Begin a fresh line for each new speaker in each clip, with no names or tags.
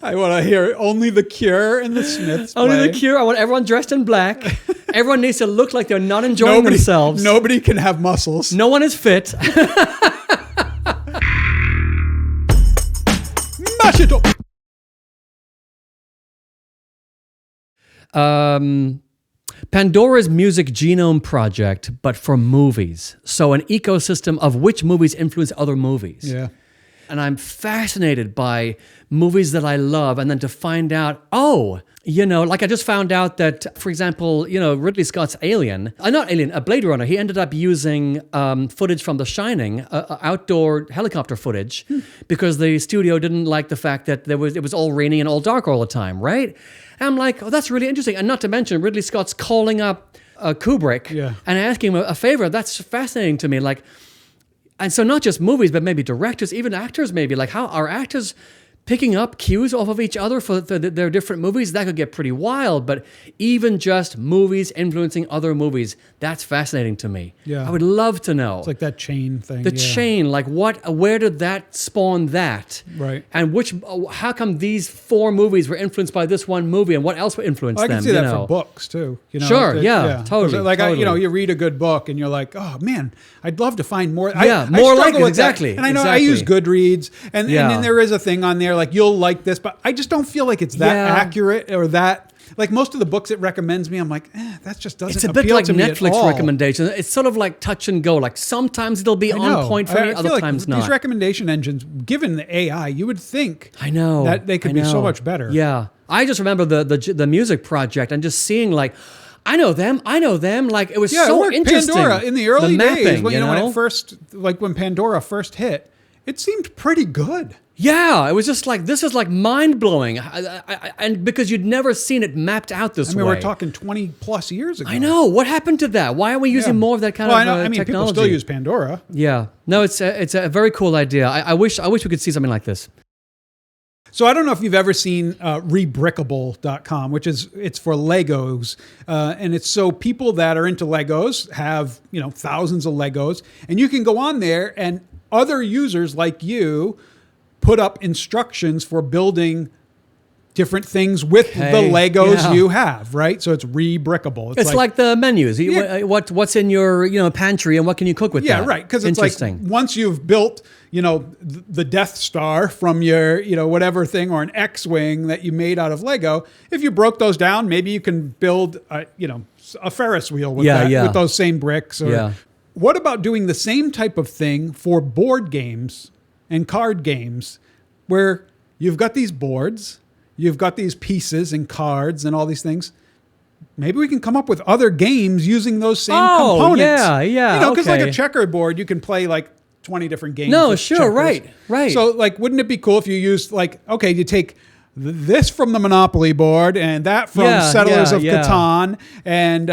I want to hear only The Cure and the Smiths play.
Only The Cure. I want everyone dressed in black. Everyone needs to look like they're not enjoying themselves.
Nobody can have muscles.
No one is fit.
Mash it up.
Pandora's Music Genome Project, but for movies. So an ecosystem of which movies influence other movies.
Yeah.
And I'm fascinated by movies that I love, and then to find out, like I just found out that, for example, Ridley Scott's Blade Runner, he ended up using footage from The Shining, outdoor helicopter footage, because the studio didn't like the fact that it was all rainy and all dark all the time, right? And I'm like, that's really interesting. And not to mention, Ridley Scott's calling up Kubrick and asking him a favor. That's fascinating to me. And so not just movies, but maybe directors, even actors maybe. Like, how are actors picking up cues off of each other for their different movies? That could get pretty wild, but even just movies influencing other movies, that's fascinating to me.
Yeah.
I would love to know.
It's like that chain thing.
The chain, like where did that spawn that?
Right.
And how come these 4 movies were influenced by this one movie, and what else would influence them?
I can see that for books too.
Sure, totally.
Like
totally.
you read a good book and you're like, oh man, I'd love to find more.
More like it, exactly.
And I know I use Goodreads, and then there is a thing on there like, you'll like this, but I just don't feel like it's that accurate or that. Like most of the books it recommends me, I'm like, that just doesn't appeal to me at all. It's a bit like Netflix recommendations.
It's sort of like touch and go. Like sometimes it'll be on point for me, other times not.
These recommendation engines, given the AI, you would think that they could be so much better.
Yeah. I just remember the music project and just seeing like, I know them. Like it was so interesting.
Pandora in the early days, when
when
Pandora first hit, it seemed pretty good.
Yeah, it was just like, this is like mind-blowing. And because you'd never seen it mapped out this way.
We're talking 20 plus years ago.
I know. What happened to that? Why are we using more of that kind of technology?
People still use Pandora.
Yeah. No, it's a very cool idea. I wish we could see something like this.
So I don't know if you've ever seen rebrickable.com, it's for Legos. And it's so people that are into Legos have, thousands of Legos. And you can go on there and other users like you put up instructions for building different things with the Legos you have, right? So it's rebrickable.
It's like the menus. What's in your pantry and what can you cook with that?
Yeah, right. Because it's like once you've built, the Death Star from your, whatever thing, or an X-Wing that you made out of Lego, if you broke those down, maybe you can build, a Ferris wheel with with those same bricks. What about doing the same type of thing for board games and card games, where you've got these boards, you've got these pieces and cards and all these things. Maybe we can come up with other games using those same components.
Yeah.
Because like a checkerboard, you can play like 20 different games.
No, sure, checkers. Right.
So like, wouldn't it be cool if you used you take this from the Monopoly board and that from Settlers of Catan and,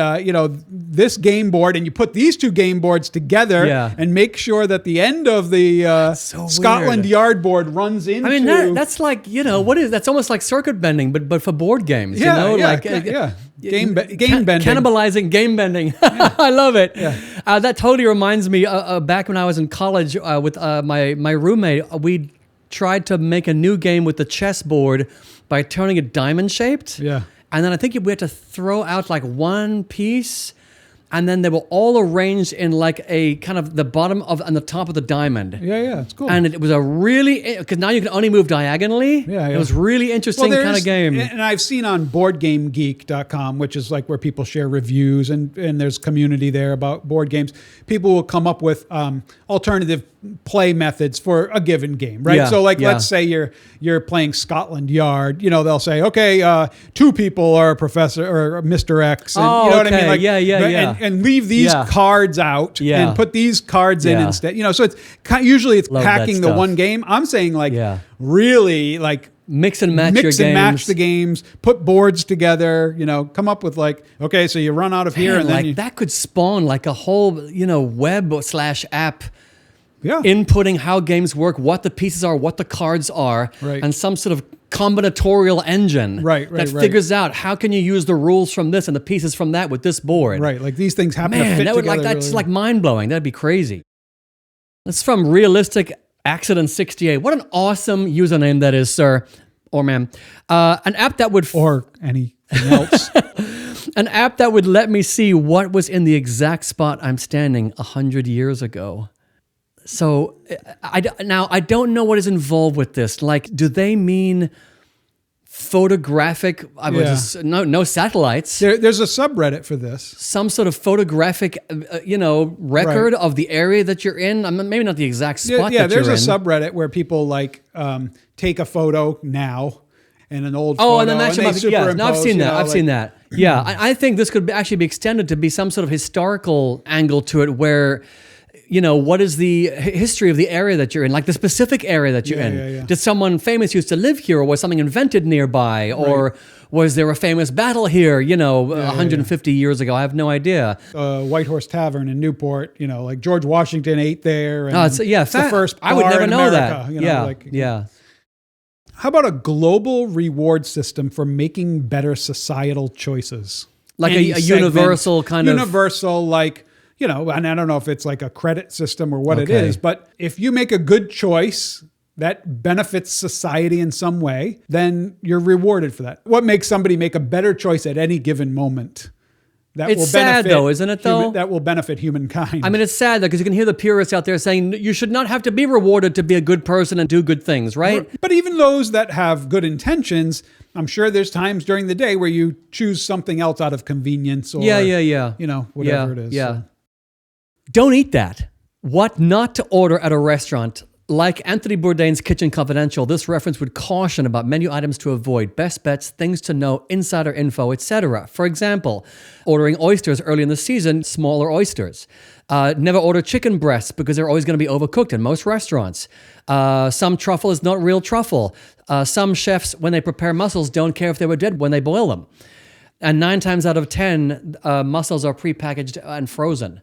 this game board, and you put these 2 game boards together and make sure that the end of the Scotland Yard board runs into...
I mean, that's like, that's almost like circuit bending, but for board games,
Game bending.
Cannibalizing game bending. I love it. Yeah. That totally reminds me, back when I was in college with my roommate, we tried to make a new game with the chessboard by turning it diamond shaped.
Yeah.
And then I think we had to throw out like one piece, and then they were all arranged in like a kind of the bottom of and the top of the diamond.
Yeah, it's cool.
And it was because now you can only move diagonally. Yeah. It was really interesting kind of game.
And I've seen on BoardGameGeek.com, which is like where people share reviews, and there's community there about board games. People will come up with alternative play methods for a given game, right? So let's say you're playing Scotland Yard, they'll say, okay, 2 people are Professor or Mr. X, and you know what I mean? Like, and leave these cards out and put these cards in instead. So it's usually it's packing the one game. I'm saying really like
mix and match
the games, put boards together, come up with like, okay, so you run out of here, and then
that could spawn like a whole, web/app. Yeah. Inputting how games work, what the pieces are, what the cards are, and some sort of combinatorial engine that figures out how can you use the rules from this and the pieces from that with this board.
Right, like these things happen to fit together.
That's like mind-blowing. That'd be crazy. That's from Realistic Accident 68. What an awesome username that is, sir. or ma'am, an app that would
or anything else.
an app that would let me see what was in the exact spot I'm standing 100 years ago. So I don't know what is involved with this. Like, do they mean photographic? No satellites.
There's a subreddit for this.
Some sort of photographic, record of the area that you're in. Maybe not the exact spot.
Yeah,
that you're in.
there's a subreddit where people like take a photo now and an old photo.
Oh, and then match them up. Yeah, no, I've seen that. I've seen that. Yeah, I think this could actually be extended to be some sort of historical angle to it, where, what is the history of the area that you're in, like the specific area that you're in.
Yeah.
Did someone famous used to live here, or was something invented nearby, or was there a famous battle here, 150 years ago? I have no idea.
White Horse Tavern in Newport, like George Washington ate there. And
it's the first bar
I would never
in know
America,
that.
How about a global reward system for making better societal choices?
Like a universal kind of...
Universal, like, and I don't know if it's like a credit system or what it is, but if you make a good choice that benefits society in some way, then you're rewarded for that. What makes somebody make a better choice at any given moment?
It's sad though, isn't it though?
That will benefit humankind.
I mean, it's sad though, because you can hear the purists out there saying you should not have to be rewarded to be a good person and do good things, right?
But even those that have good intentions, I'm sure there's times during the day where you choose something else out of convenience or whatever it is.
Yeah.
So.
Don't eat that. What not to order at a restaurant. Like Anthony Bourdain's Kitchen Confidential, this reference would caution about menu items to avoid, best bets, things to know, insider info, etc. For example, ordering oysters early in the season, smaller oysters. Never order chicken breasts because they're always going to be overcooked in most restaurants. Some truffle is not real truffle. Some chefs, when they prepare mussels, don't care if they were dead when they boil them. And 9 times out of 10, mussels are prepackaged and frozen.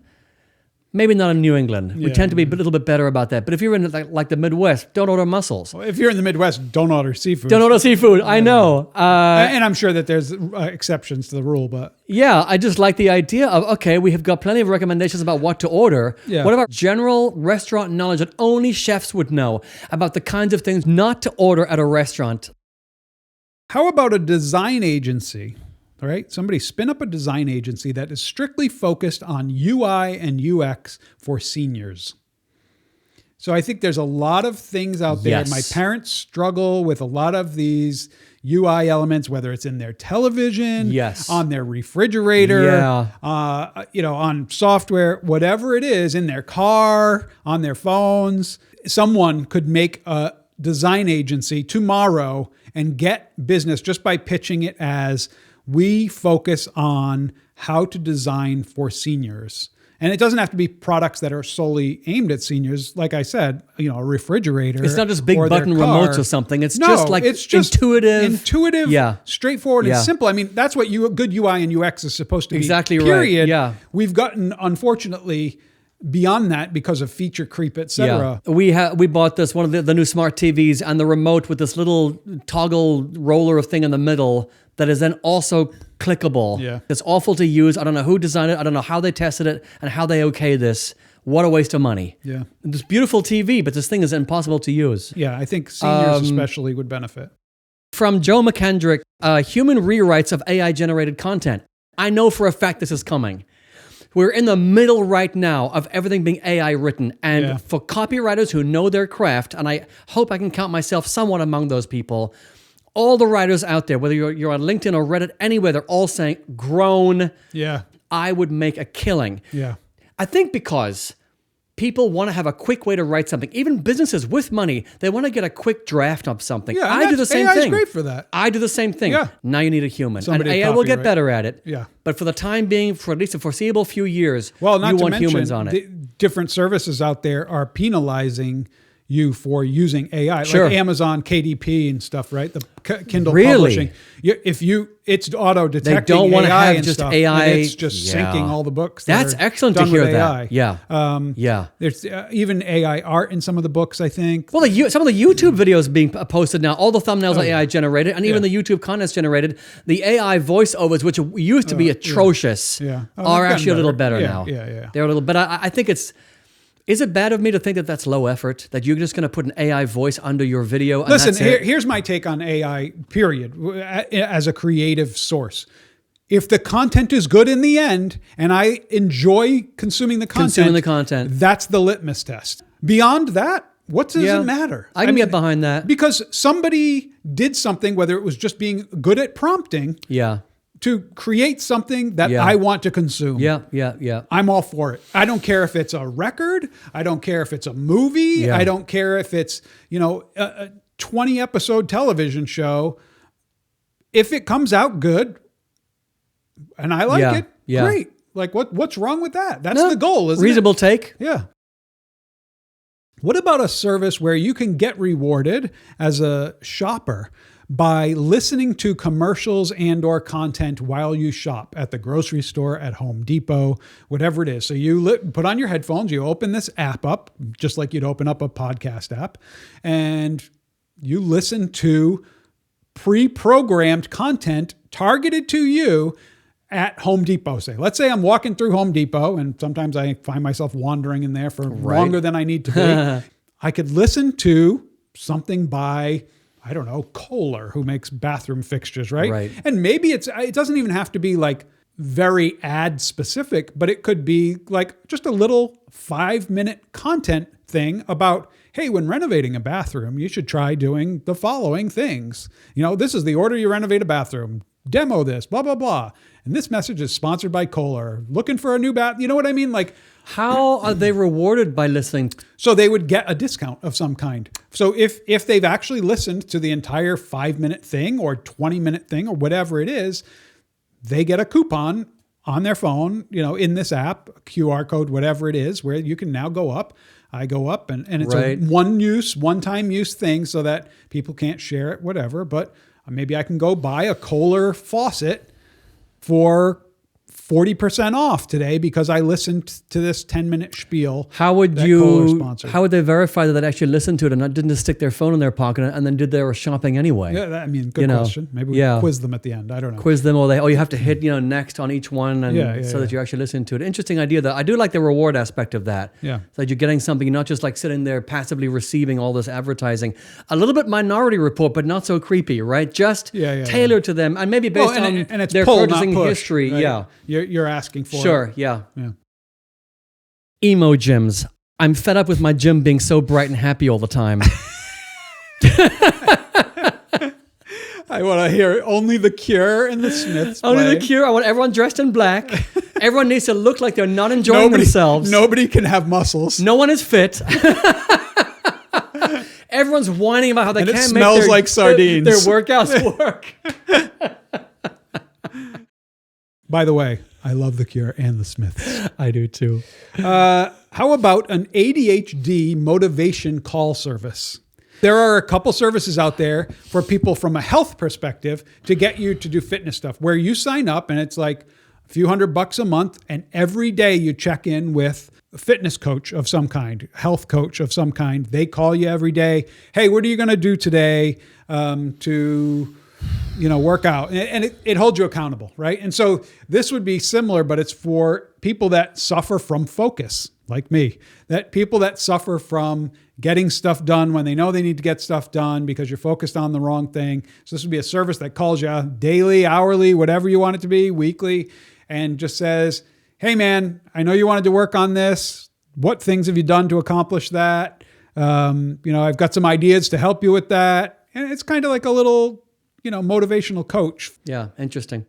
Maybe not in New England. We tend to be a little bit better about that. But if you're in like the Midwest, don't order mussels.
Well, if you're in the Midwest, don't order seafood.
Don't order seafood. I know.
And I'm sure that there's exceptions to the rule, but...
Yeah, I just like the idea of, okay, we have got plenty of recommendations about what to order.
Yeah.
What about general restaurant knowledge that only chefs would know about the kinds of things not to order at a restaurant?
How about a design agency? All right, somebody spin up a design agency that is strictly focused on UI and UX for seniors. So I think there's a lot of things out there.
Yes.
My parents struggle with a lot of these UI elements, whether it's in their television, on their refrigerator, on software, whatever it is, in their car, on their phones. Someone could make a design agency tomorrow and get business just by pitching it as, we focus on how to design for seniors. And it doesn't have to be products that are solely aimed at seniors. Like I said, a refrigerator.
It's not just big button remotes or something. It's just intuitive, straightforward and simple. I mean, that's what good UI and UX is supposed to be. Exactly
period.
Right. Yeah.
We've gotten, unfortunately, beyond that because of feature creep, etc.
Yeah. We bought this, one of the new smart TVs, and the remote with this little toggle roller thing in the middle that is then also clickable.
Yeah.
It's awful to use. I don't know who designed it. I don't know how they tested it and how they okay this. What a waste of money.
Yeah.
This beautiful TV, but this thing is impossible to use.
Yeah, I think seniors especially would benefit.
From Joe McKendrick, human rewrites of AI-generated content. I know for a fact this is coming. We're in the middle right now of everything being AI written. And for copywriters who know their craft, and I hope I can count myself somewhat among those people, all the writers out there, whether you're on LinkedIn or Reddit, anywhere, they're all saying, grown.
Yeah.
I would make a killing.
Yeah.
I think because people want to have a quick way to write something. Even businesses with money, they want to get a quick draft of something.
Yeah,
I do the same thing.
AI is great for that.
I do the same thing.
Yeah.
Now you need a human.
Somebody
and
to
AI will get
copyright.
better at it.
Yeah.
But for the time being, for at least a foreseeable few years,
well, not
you
to
want
mention,
humans on it.
Different services out there are penalizing you for using AI,
Sure.
like Amazon KDP and stuff, right? The Kindle
Really?
publishing. It's auto detecting.
They don't want to
AI
have
and
just
stuff,
AI.
and it's just syncing all the books.
That's
that are
excellent to
done
hear
with
that.
AI.
Yeah.
There's even AI art in some of the books, I think.
Well, some of the YouTube videos being posted now, all the thumbnails are AI generated, and even the YouTube content's generated. The AI voiceovers, which used to be atrocious,
Oh,
are
they've
actually a
gotten
little better
Yeah,
now.
yeah.
They're a little, but I think it's Is it bad of me to think that that's low effort, that you're just going to put an AI voice under your video? And
Listen,
that's it?
here's my take on AI, period, as a creative source. If the content is good in the end and I enjoy consuming the content, that's the litmus test. Beyond that, what does it matter?
I can get behind that.
Because somebody did something, whether it was just being good at prompting, to create something that I want to consume.
Yeah.
I'm all for it. I don't care if it's a record. I don't care if it's a movie. I don't care if it's, a 20 episode television show. If it comes out good and I like it, great. Like what's wrong with that? That's the goal, isn't it?
Reasonable take.
Yeah. What about a service where you can get rewarded as a shopper by listening to commercials and or content while you shop at the grocery store, at Home Depot, whatever it is? So you put on your headphones, you open this app up, just like you'd open up a podcast app, and you listen to pre-programmed content targeted to you at Home Depot, say. Let's say I'm walking through Home Depot, and sometimes I find myself wandering in there for longer than I need to be. I could listen to something by, I don't know, Kohler, who makes bathroom fixtures, right? And maybe it doesn't even have to be like very ad specific, but it could be like just a little 5-minute content thing about, hey, when renovating a bathroom, you should try doing the following things. This is the order you renovate a bathroom. Demo this, blah, blah, blah. And this message is sponsored by Kohler. Looking for a new bath. You know what I mean? Like,
how are they rewarded by listening?
So they would get a discount of some kind. So if they've actually listened to the entire 5-minute thing or 20-minute thing or whatever it is, they get a coupon on their phone, in this app, QR code, whatever it is, where you can now go up. I go up and it's a one-time use thing so that people can't share it, whatever. But maybe I can go buy a Kohler faucet for 40% off today because I listened to this 10-minute spiel.
How would they verify that they actually listened to it and didn't just stick their phone in their pocket and then did their shopping anyway?
Yeah, good question. Maybe we quiz them at the end. I don't know.
Quiz them, or you have to hit next on each one, and so that you're actually listening to it. Interesting idea. Though I do like the reward aspect of that.
Yeah,
so that you're getting something, you're not just like sitting there passively receiving all this advertising. A little bit Minority Report, but not so creepy, right? Just tailored to them, and maybe based on their purchasing history. Right? Yeah.
You're asking for
Sure, yeah. Emo gyms. I'm fed up with my gym being so bright and happy all the time.
I want to hear only The Cure and the Smiths play.
Only The Cure. I want everyone dressed in black. Everyone needs to look like they're not enjoying themselves.
Nobody can have muscles.
No one is fit. Everyone's whining about how they can't make
smells like sardines.
Their workouts work.
By the way, I love The Cure and the Smiths.
I do too.
How about an ADHD motivation call service? There are a couple services out there for people from a health perspective to get you to do fitness stuff where you sign up and it's like a few $100 a month, and every day you check in with a fitness coach of some kind, health coach of some kind. They call you every day. Hey, what are you going to do today to work out? And it holds you accountable, right? And so this would be similar, but it's for people that suffer from focus, like me, that people that suffer from getting stuff done when they know they need to get stuff done because you're focused on the wrong thing. So this would be a service that calls you daily, hourly, whatever you want it to be, weekly, and just says, hey man, I know you wanted to work on this. What things have you done to accomplish that? I've got some ideas to help you with that. And it's kind of like a little, motivational coach.
Yeah, interesting.